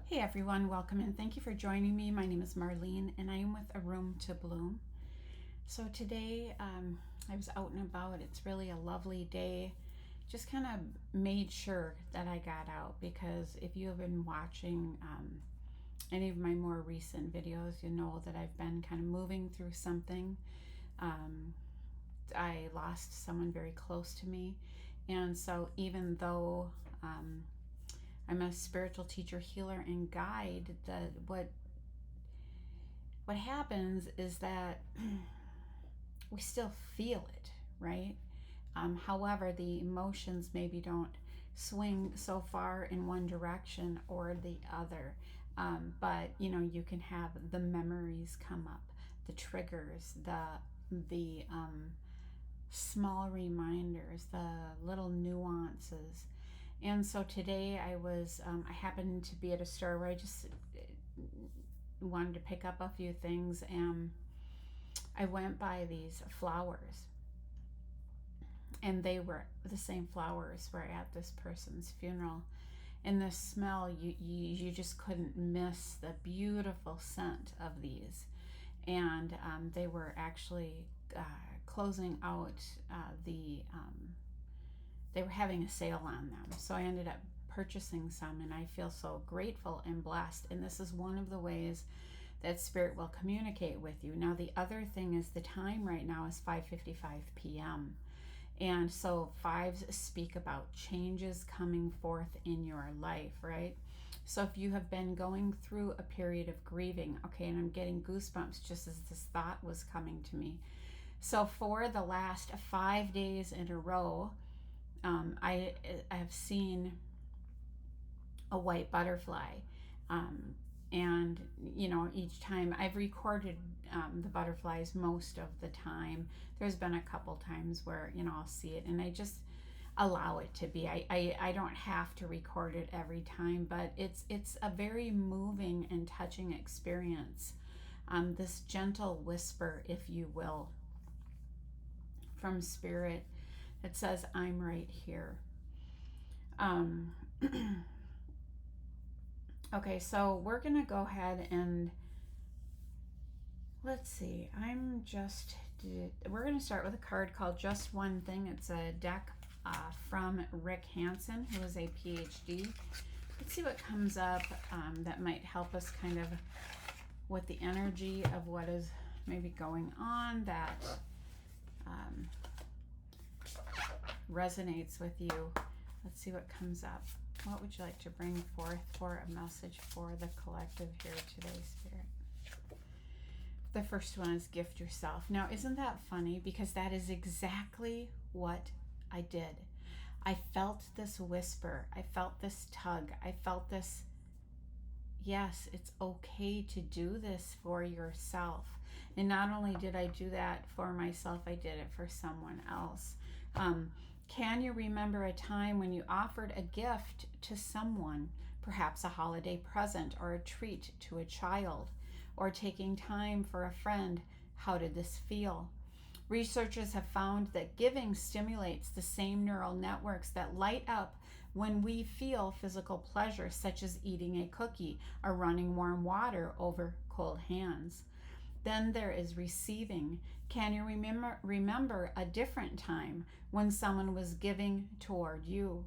Hey everyone, welcome and thank you for joining me. My name is Marlene and I am with A Room to Bloom. So today I was out and about. It's really a lovely day. Just kind of made sure that I got out because if you have been watching any of my more recent videos, you know that I've been kind of moving through something. I lost someone very close to me, and so even though I'm a spiritual teacher, healer, and guide, what happens is that we still feel it, right? However, the emotions maybe don't swing so far in one direction or the other. But you can have the memories come up, the triggers, the small reminders, the little nuances. And so today I happened to be at a store where I just wanted to pick up a few things, and I went by these flowers, and they were the same flowers were at this person's funeral. And the smell, you just couldn't miss the beautiful scent of these. And they were actually closing out they were having a sale on them. So I ended up purchasing some, and I feel so grateful and blessed. And this is one of the ways that Spirit will communicate with you. Now, the other thing is the time right now is 5:55 p.m. And so fives speak about changes coming forth in your life, right? So if you have been going through a period of grieving, okay, and I'm getting goosebumps just as this thought was coming to me. So for the last 5 days in a row, I have seen a white butterfly, and each time I've recorded the butterflies most of the time. There's been a couple times where I'll see it and I just allow it to be. I don't have to record it every time, but it's a very moving and touching experience. This gentle whisper, if you will, from Spirit that says, I'm right here. Okay, so we're going to go ahead and let's see. We're going to start with a card called Just One Thing. It's a deck from Rick Hansen, who is a PhD. Let's see what comes up that might help us kind of with the energy of what is maybe going on that resonates with you. Let's see what comes up. What would you like to bring forth for a message for the collective here today, Spirit? The first one is gift yourself. Now, isn't that funny? Because that is exactly what I did. I felt this whisper. I felt this tug. I felt this, yes, it's okay to do this for yourself. And not only did I do that for myself, I did it for someone else. Can you remember a time when you offered a gift to someone, perhaps a holiday present or a treat to a child, or taking time for a friend? How did this feel? Researchers have found that giving stimulates the same neural networks that light up when we feel physical pleasure, such as eating a cookie or running warm water over cold hands. Then there is receiving. Can you remember a different time when someone was giving toward you?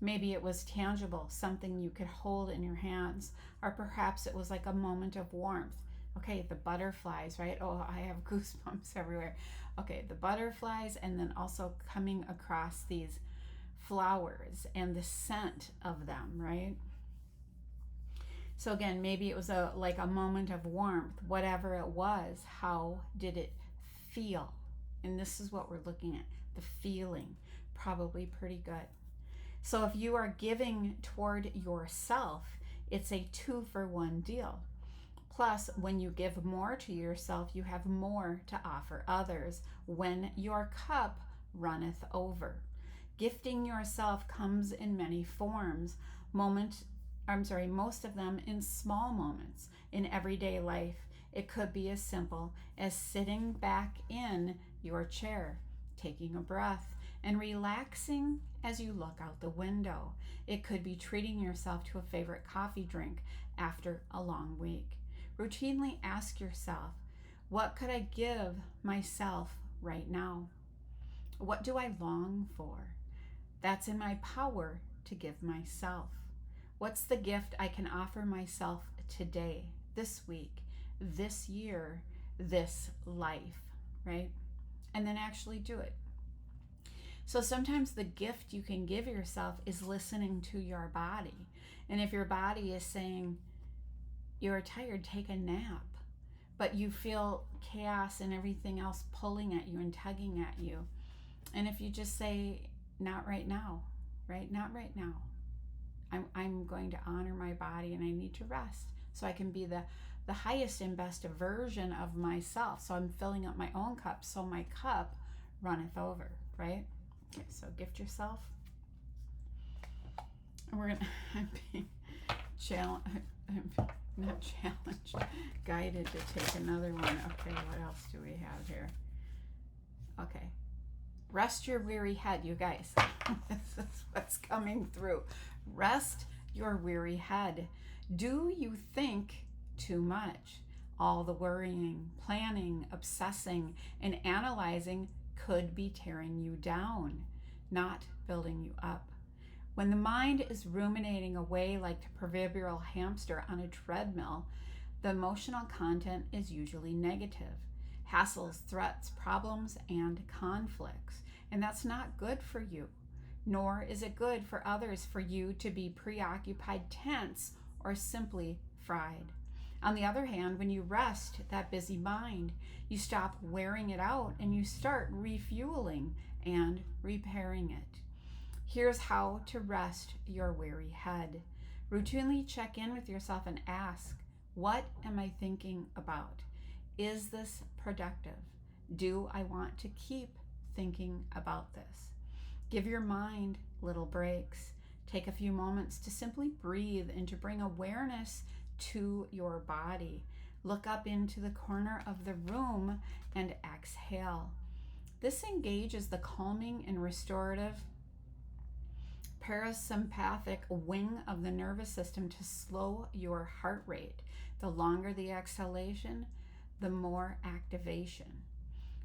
Maybe it was tangible, something you could hold in your hands, or perhaps it was like a moment of warmth. Okay, the butterflies, right? Oh, I have goosebumps everywhere. Okay, the butterflies, and then also coming across these flowers and the scent of them, right? So again, maybe it was like a moment of warmth, whatever it was. How did it feel? And this is what we're looking at, the feeling. Probably pretty good. So if you are giving toward yourself, it's a 2-for-1 deal. Plus, when you give more to yourself, you have more to offer others when your cup runneth over. Gifting yourself comes in many forms. Most of them in small moments in everyday life. It could be as simple as sitting back in your chair, taking a breath, and relaxing as you look out the window. It could be treating yourself to a favorite coffee drink after a long week. Routinely ask yourself, what could I give myself right now? What do I long for? That's in my power to give myself. What's the gift I can offer myself today, this week, this year, this life, right? And then actually do it. So sometimes the gift you can give yourself is listening to your body. And if your body is saying, you're tired, take a nap, but you feel chaos and everything else pulling at you and tugging at you. And if you just say, not right now, right? Not right now. I'm going to honor my body and I need to rest so I can be the highest and best version of myself. So I'm filling up my own cup so my cup runneth over, right? Okay, so gift yourself. And we're gonna, I'm being not challenged, guided to take another one. Okay, what else do we have here? Okay. Rest your weary head, you guys. This is what's coming through. Rest your weary head. Do you think too much? All the worrying, planning, obsessing, and analyzing could be tearing you down, not building you up. When the mind is ruminating away like the proverbial hamster on a treadmill, the emotional content is usually negative. Hassles, threats, problems, and conflicts. And that's not good for you, nor is it good for others for you to be preoccupied, tense, or simply fried. On the other hand, when you rest that busy mind, you stop wearing it out and you start refueling and repairing it. Here's how to rest your weary head. Routinely check in with yourself and ask, what am I thinking about? Is this productive? Do I want to keep thinking about this? Give your mind little breaks. Take a few moments to simply breathe and to bring awareness to your body. Look up into the corner of the room and exhale. This engages the calming and restorative parasympathetic wing of the nervous system to slow your heart rate. The longer the exhalation, the more activation.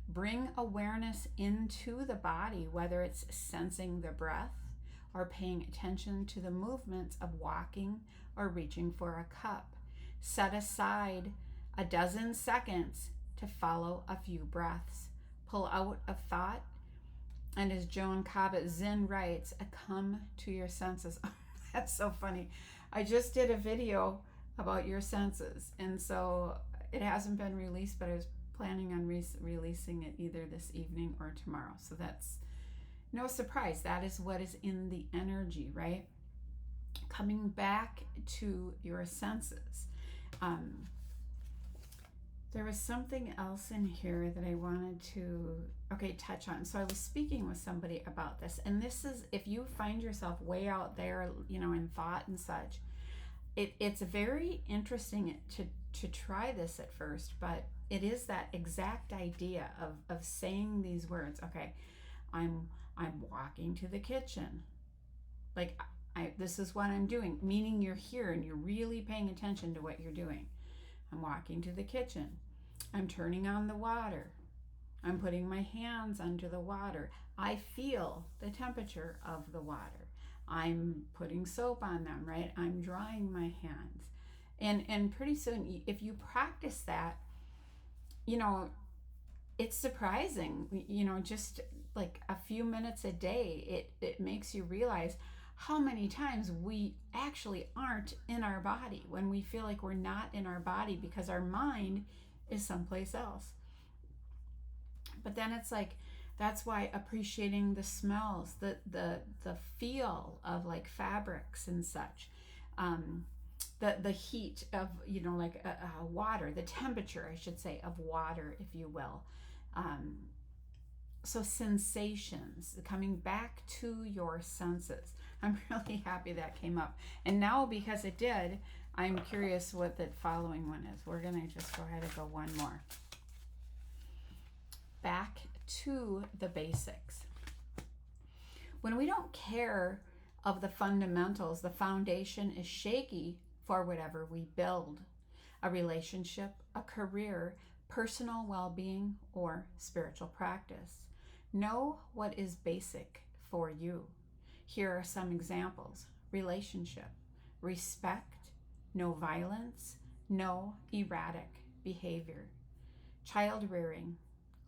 Bring awareness into the body, whether it's sensing the breath or paying attention to the movements of walking or reaching for a cup. Set aside a dozen seconds to follow a few breaths. Pull out a thought, and as Joan Kabat-Zinn writes, come to your senses. That's so funny. I just did a video about your senses, and so it hasn't been released, but I was planning on releasing it either this evening or tomorrow. So that's no surprise. That is what is in the energy, right? Coming back to your senses. There was something else in here that I wanted to, touch on. So I was speaking with somebody about this, and this is, if you find yourself way out there, in thought and such, it's very interesting to try this at first, but it is that exact idea of saying these words. Okay, I'm walking to the kitchen. Like, this is what I'm doing, meaning you're here and you're really paying attention to what you're doing. I'm walking to the kitchen. I'm turning on the water. I'm putting my hands under the water. I feel the temperature of the water. I'm putting soap on them, right? I'm drying my hands. And pretty soon, if you practice that, it's surprising, just like a few minutes a day, it makes you realize how many times we actually aren't in our body when we feel like we're not in our body because our mind is someplace else. But then it's like, that's why appreciating the smells, the feel of like fabrics and such, the heat of, like water, the temperature, I should say, of water, if you will. So sensations, coming back to your senses. I'm really happy that came up. And now, because it did, I'm curious what the following one is. We're going to just go ahead and go one more. Back to the basics. When we don't care of the fundamentals, the foundation is shaky for whatever we build: a relationship, a career, personal well being, or spiritual practice. Know what is basic for you. Here are some examples: relationship, respect, no violence, no erratic behavior; child rearing,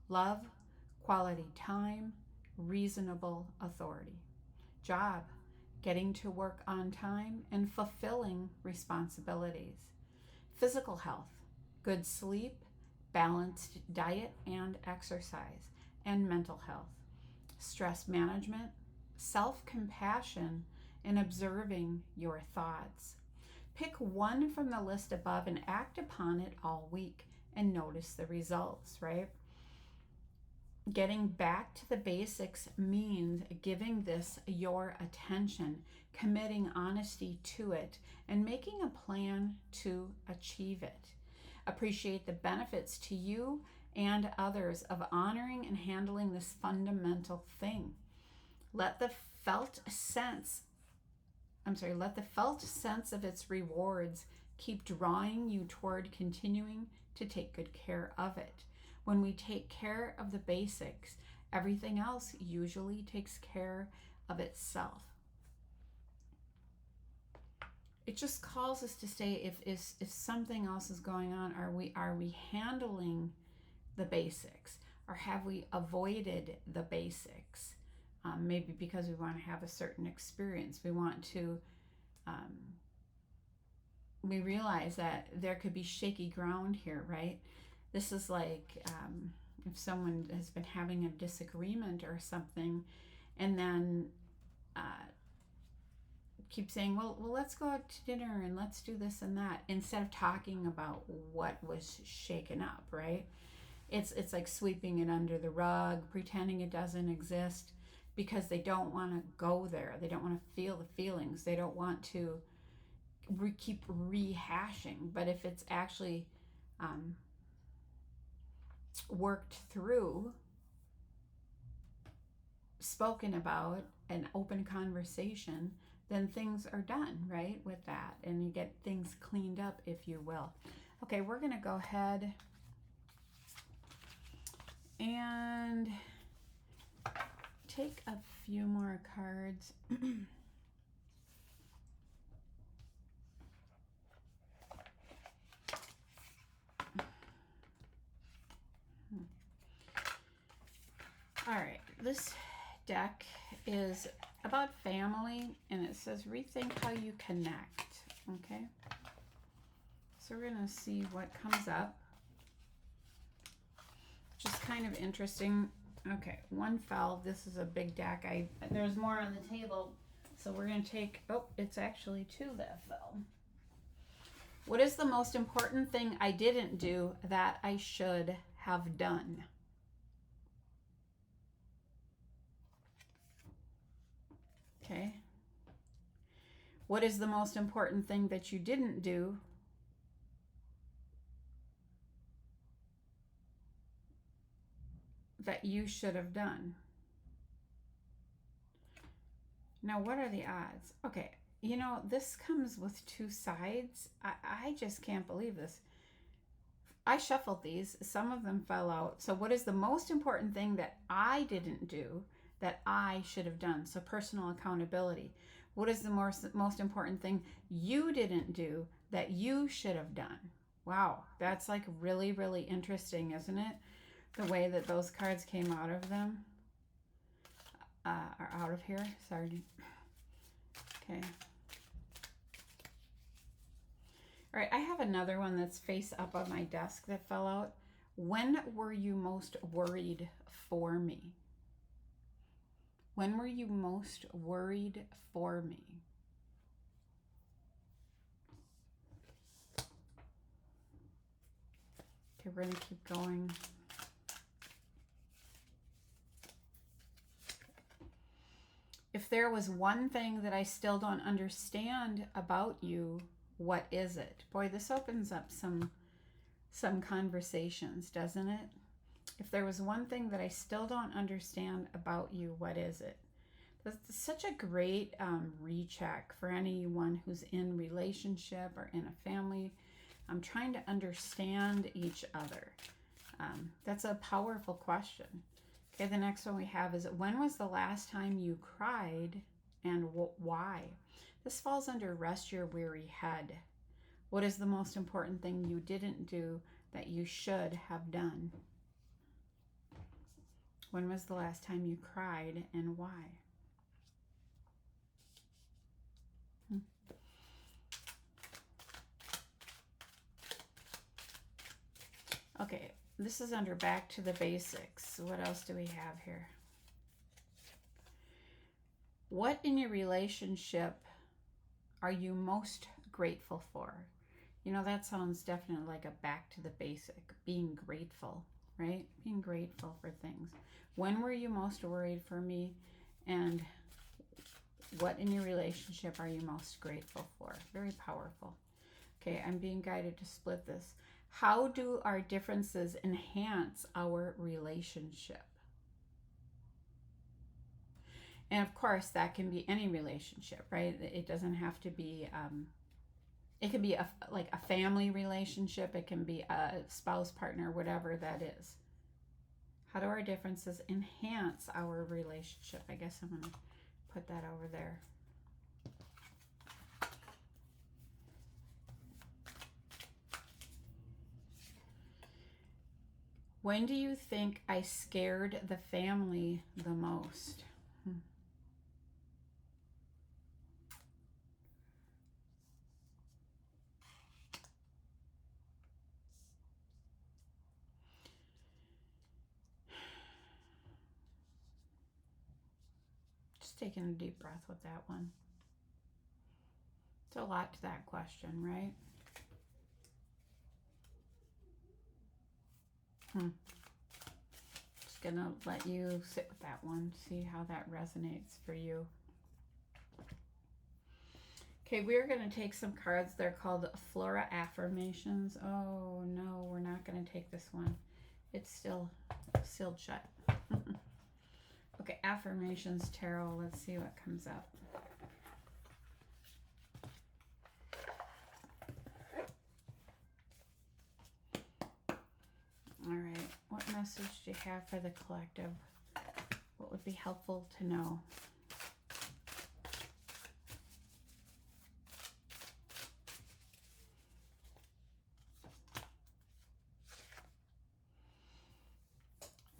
love, quality time, reasonable authority; job, getting to work on time and fulfilling responsibilities; physical health, good sleep, balanced diet and exercise; and mental health, stress management, self-compassion, and observing your thoughts. Pick one from the list above and act upon it all week and notice the results, right? Getting back to the basics means giving this your attention, committing honesty to it, and making a plan to achieve it. Appreciate the benefits to you and others of honoring and handling this fundamental thing. Let the felt sense of its rewards keep drawing you toward continuing to take good care of it. When we take care of the basics, everything else usually takes care of itself. It just calls us to say, if something else is going on, are we handling the basics, or have we avoided the basics? Maybe because we want to have a certain experience. We want to, we realize that there could be shaky ground here, right? This is like if someone has been having a disagreement or something, and then keep saying, well, let's go out to dinner and let's do this and that, instead of talking about what was shaken up, right? It's like sweeping it under the rug, pretending it doesn't exist, because they don't want to go there. They don't want to feel the feelings. They don't want to keep rehashing. But if it's actually worked through, spoken about, an open conversation, then things are done, right, with that. And you get things cleaned up, if you will. Okay, we're going to go ahead and take a few more cards. All right, this deck is about family, and it says rethink how you connect. Okay, so we're going to see what comes up. Just kind of interesting. Okay, one fell. This is a big deck. There's more on the table, so we're going to take, oh, it's actually two that fell. What is the most important thing I didn't do that I should have done? Okay. What is the most important thing that you didn't do that you should have done? Now, what are the odds? Okay, you know, this comes with two sides. I just can't believe this. I shuffled these. Some of them fell out. So what is the most important thing that I didn't do that I should have done? So personal accountability. What is the most important thing you didn't do that you should have done? Wow, that's like really, really interesting, isn't it? The way that those cards came out of them. Are out of here. Sorry. Okay. All right, I have another one that's face up on my desk that fell out. When were you most worried for me? When were you most worried for me? Okay, we're going to keep going. If there was one thing that I still don't understand about you, what is it? Boy, this opens up some conversations, doesn't it? If there was one thing that I still don't understand about you, what is it? That's such a great recheck for anyone who's in relationship or in a family. I'm trying to understand each other. That's a powerful question. Okay, the next one we have is, when was the last time you cried and why? This falls under rest your weary head. What is the most important thing you didn't do that you should have done? When was the last time you cried and why? Okay, this is under back to the basics. What else do we have here? What in your relationship are you most grateful for? You know, that sounds definitely like a back to the basic, being grateful, right? Being grateful for things. When were you most worried for me? And what in your relationship are you most grateful for? Very powerful. Okay, I'm being guided to split this. How do our differences enhance our relationship? And of course, that can be any relationship, right? It doesn't have to be, it can be like a family relationship. It can be a spouse, partner, whatever that is. How do our differences enhance our relationship? I guess I'm going to put that over there. When do you think I scared the family the most? Just taking a deep breath with that one. It's a lot to that question, right? Just gonna let you sit with that one, see how that resonates for you. Okay, we're gonna take some cards. They're called Flora Affirmations. Oh no, we're not gonna take this one. It's still sealed shut. Okay, Affirmations Tarot. Let's see what comes up. All right, what message do you have for the collective? What would be helpful to know?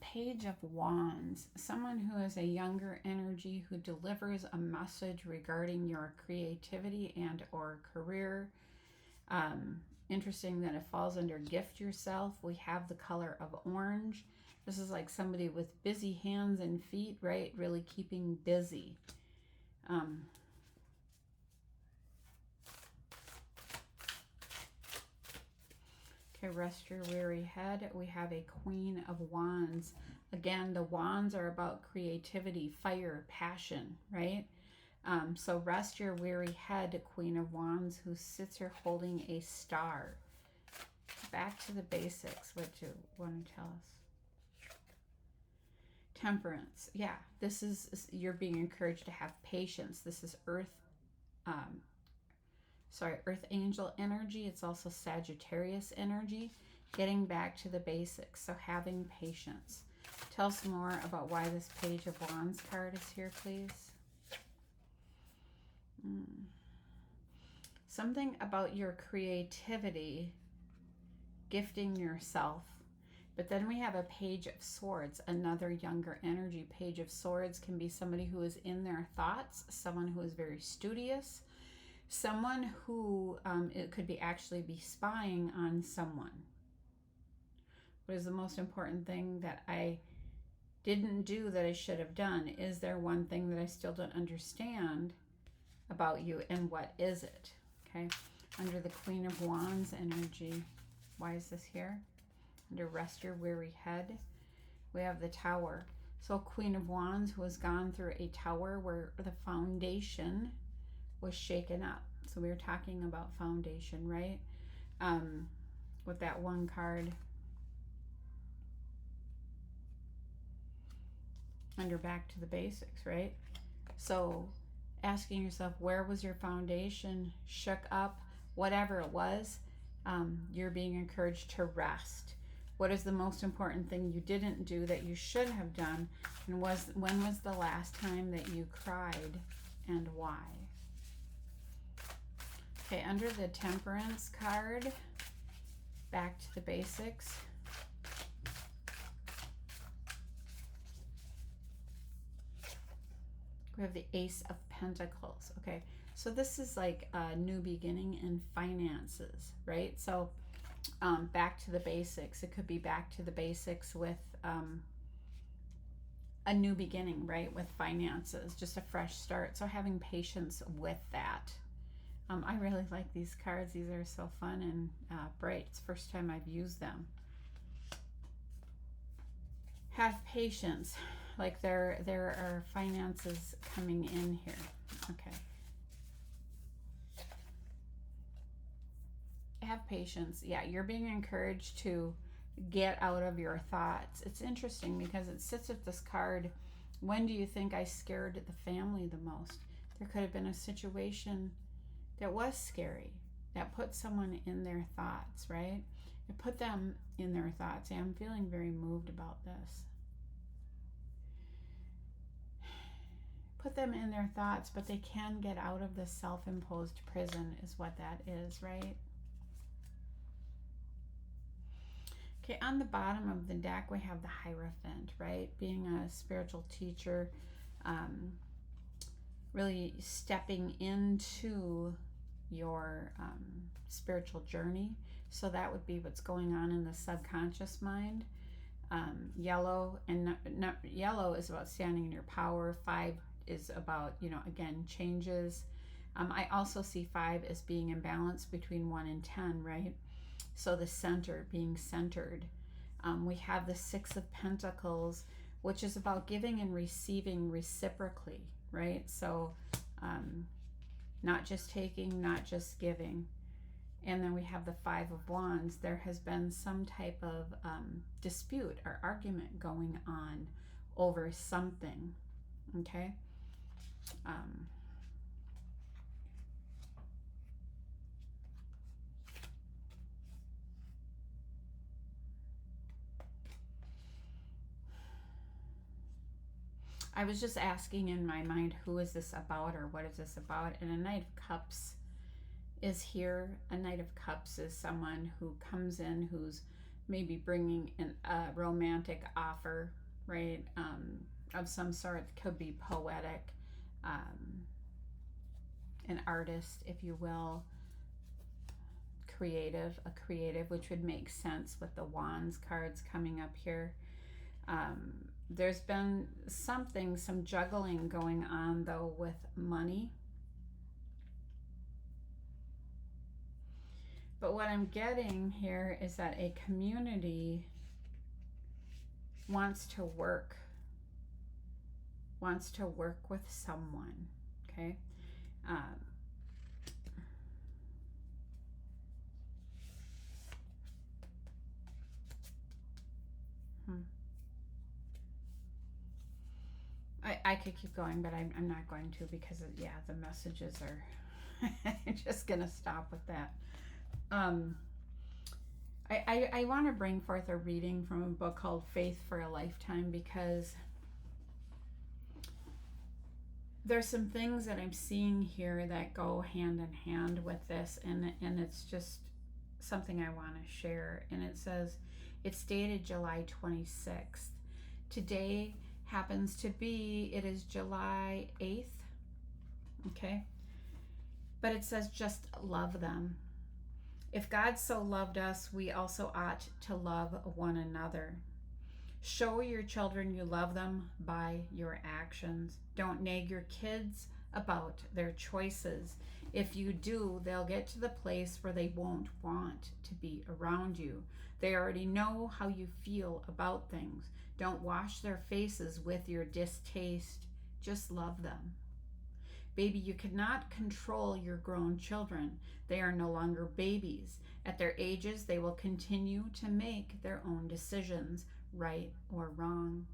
Page of Wands. Someone who is a younger energy who delivers a message regarding your creativity and or career. Interesting that it falls under gift yourself. We have the color of orange. This is like somebody with busy hands and feet, right? Really keeping busy. Okay, rest your weary head. We have a Queen of Wands. Again, the wands are about creativity, fire, passion, right? So rest your weary head, Queen of Wands, who sits here holding a star. Back to the basics. What do you want to tell us? Temperance. Yeah, this is, you're being encouraged to have patience. This is Earth Angel energy. It's also Sagittarius energy. Getting back to the basics. So having patience. Tell us more about why this Page of Wands card is here, please. Something about your creativity, gifting yourself. But then we have a Page of Swords, another younger energy. Page of Swords can be somebody who is in their thoughts, someone who is very studious, someone who it could be actually be spying on someone. What is the most important thing that I didn't do that I should have done? Is there one thing that I still don't understand about you, and what is it? Okay, under the Queen of Wands energy, why is this here? Under rest your weary head, we have the Tower. So Queen of Wands who has gone through a tower where the foundation was shaken up. So we were talking about foundation, right? With that one card under back to the basics, right? So asking yourself, where was your foundation shook up? Whatever it was, you're being encouraged to rest. What is the most important thing you didn't do that you should have done? And when was the last time that you cried, and why? Okay, under the Temperance card, back to the basics. We have the Ace of Pentacles. Okay, so this is like a new beginning in finances, right? So back to the basics. It could be back to the basics with a new beginning, right? With finances, just a fresh start. So having patience with that. I really like these cards. These are so fun and bright. It's the first time I've used them. Have patience. Like there are finances coming in here. Okay. Have patience. Yeah, you're being encouraged to get out of your thoughts. It's interesting because it sits with this card. When do you think I scared the family the most? There could have been a situation that was scary, that put someone in their thoughts, right? It put them in their thoughts. Yeah, I'm feeling very moved about this. Put them in their thoughts, but they can get out of this self-imposed prison is what that is, right? Okay, on the bottom of the deck, we have the Hierophant, right? Being a spiritual teacher, really stepping into your spiritual journey. So that would be what's going on in the subconscious mind. Yellow is about standing in your power. 5 is about, again, changes. I also see 5 as being in balance between 1 and 10, right? So the center, being centered. We have the 6 of Pentacles, which is about giving and receiving reciprocally, right? So not just taking, not just giving. And then we have the 5 of Wands. There has been some type of dispute or argument going on over something, okay? I was just asking in my mind, who is this about or what is this about? And a Knight of Cups is here. A Knight of Cups is someone who comes in who's maybe bringing a romantic offer, right? Of some sort. Could be poetic, an artist, if you will, a creative, which would make sense with the Wands cards coming up here. There's been some juggling going on, though, with money. But what I'm getting here is that a community wants to work with someone, okay? I could keep going, but I'm not going to because, the messages are just going to stop with that. I want to bring forth a reading from a book called Faith for a Lifetime, because there's some things that I'm seeing here that go hand in hand with this, and it's just something I want to share. And it says, it's dated July 26th. Today happens to be, it is July 8th, okay? But it says, just love them. If God so loved us, we also ought to love one another. Show your children you love them by your actions. Don't nag your kids about their choices. If you do, they'll get to the place where they won't want to be around you. They already know how you feel about things. Don't wash their faces with your distaste. Just love them. Baby, you cannot control your grown children. They are no longer babies. At their ages, they will continue to make their own decisions, right or wrong.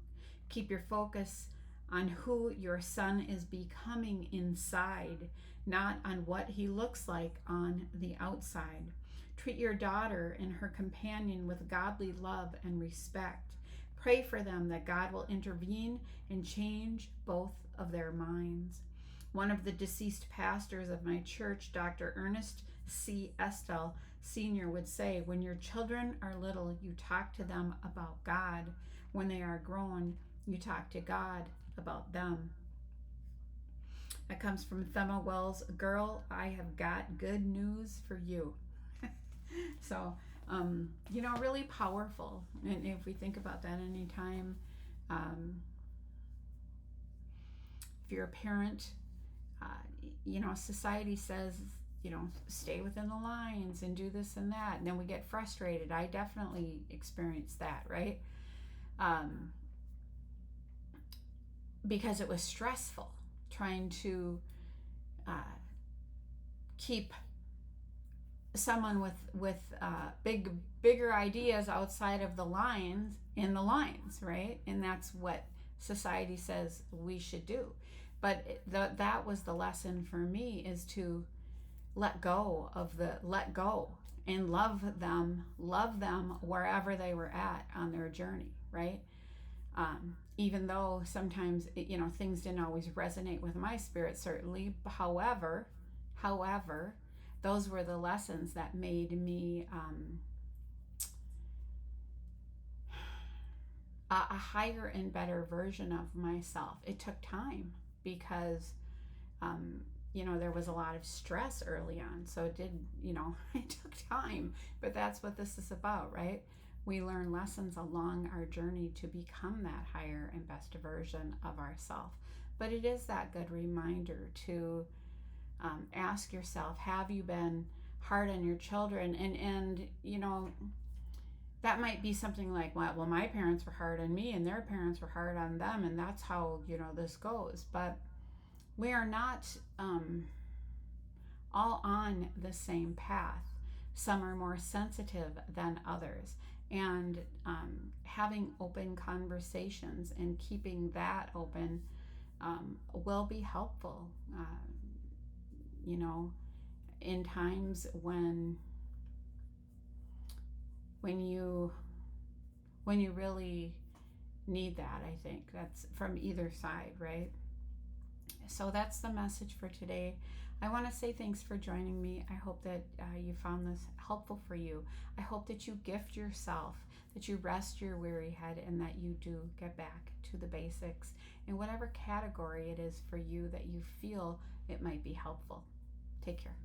Keep your focus on who your son is becoming inside, not on what he looks like on the outside. Treat your daughter and her companion with godly love and respect. Pray for them that God will intervene and change both of their minds. One of the deceased pastors of my church, Dr. Ernest C. Estelle Sr., would say, when your children are little, you talk to them about God. When they are grown, you talk to God about them. That comes from Thema Wells. Girl, I have got good news for you. So, really powerful. And if we think about that anytime, if you're a parent, society says, stay within the lines and do this and that. And then we get frustrated. I definitely experienced that, right? Because it was stressful trying to keep someone with bigger ideas outside of the lines, in the lines, right? And that's what society says we should do. But that was the lesson for me, is to let go and love them wherever they were at on their journey, right? Even though sometimes things didn't always resonate with my spirit, certainly. However, those were the lessons that made me a higher and better version of myself. It took time because there was a lot of stress early on, so it did, it took time. But that's what this is about, right? We learn lessons along our journey to become that higher and best version of ourselves. But it is that good reminder to ask yourself, have you been hard on your children? And that might be something like, well, my parents were hard on me and their parents were hard on them, and that's how, this goes. But we are not all on the same path. Some are more sensitive than others. And having open conversations and keeping that open will be helpful, in times when you really need that. I think that's from either side, right? So that's the message for today. I want to say thanks for joining me. I hope that you found this helpful for you. I hope that you gift yourself, that you rest your weary head, and that you do get back to the basics in whatever category it is for you that you feel it might be helpful. Take care.